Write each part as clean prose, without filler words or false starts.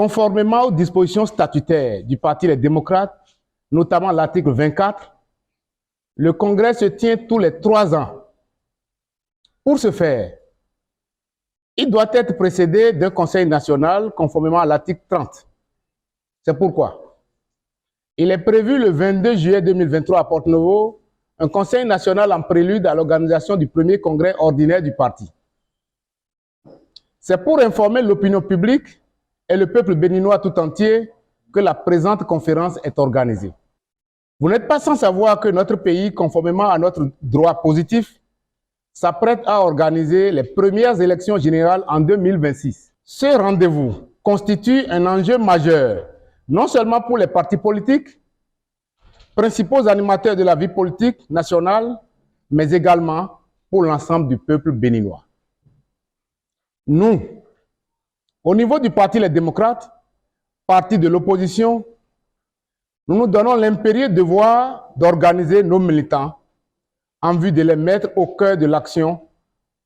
Conformément aux dispositions statutaires du Parti des démocrates, notamment l'article 24, le congrès se tient tous les 3 ans. Pour ce faire, il doit être précédé d'un conseil national conformément à l'article 30. C'est pourquoi il est prévu le 22 juillet 2023 à Porto-Novo un conseil national en prélude à l'organisation du premier congrès ordinaire du parti. C'est pour informer l'opinion publique et le peuple béninois tout entier que la présente conférence est organisée. Vous n'êtes pas sans savoir que notre pays, conformément à notre droit positif, s'apprête à organiser les premières élections générales en 2026. Ce rendez-vous constitue un enjeu majeur, non seulement pour les partis politiques, principaux animateurs de la vie politique nationale, mais également pour l'ensemble du peuple béninois. Nous, au niveau du Parti les démocrates, parti de l'opposition, nous nous donnons l'impérieux devoir d'organiser nos militants en vue de les mettre au cœur de l'action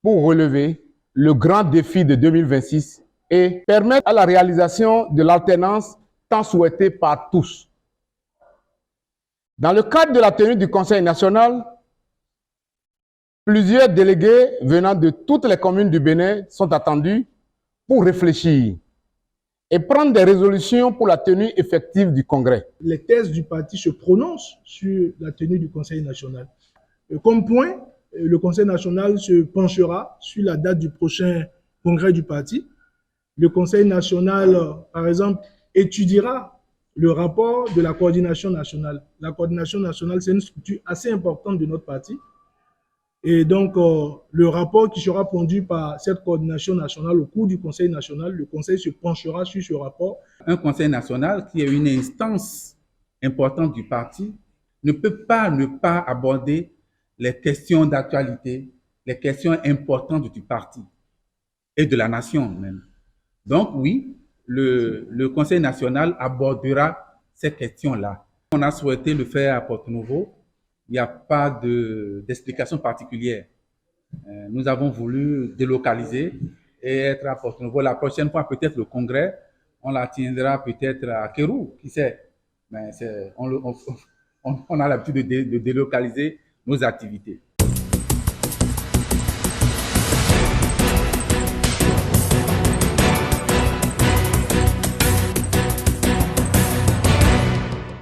pour relever le grand défi de 2026 et permettre à la réalisation de l'alternance tant souhaitée par tous. Dans le cadre de la tenue du Conseil national, plusieurs délégués venant de toutes les communes du Bénin sont attendus pour réfléchir et prendre des résolutions pour la tenue effective du Congrès. Les thèses du parti se prononcent sur la tenue du Conseil national. Comme point, le Conseil national se penchera sur la date du prochain congrès du parti. Le Conseil national, par exemple, étudiera le rapport de la coordination nationale. La coordination nationale, c'est une structure assez importante de notre parti. Et donc, le rapport qui sera pondu par cette coordination nationale au cours du Conseil national, le Conseil se penchera sur ce rapport. Un Conseil national qui est une instance importante du parti ne peut pas ne pas aborder les questions d'actualité, les questions importantes du parti et de la nation même. Donc oui, le Conseil national abordera ces questions-là. On a souhaité le faire à Porto-Novo. Il n'y a pas d'explication particulière. Nous avons voulu délocaliser et être à Porto-Novo. La prochaine fois, peut-être le congrès, on la tiendra peut-être à Kérou, qui sait. Mais on a l'habitude de délocaliser nos activités.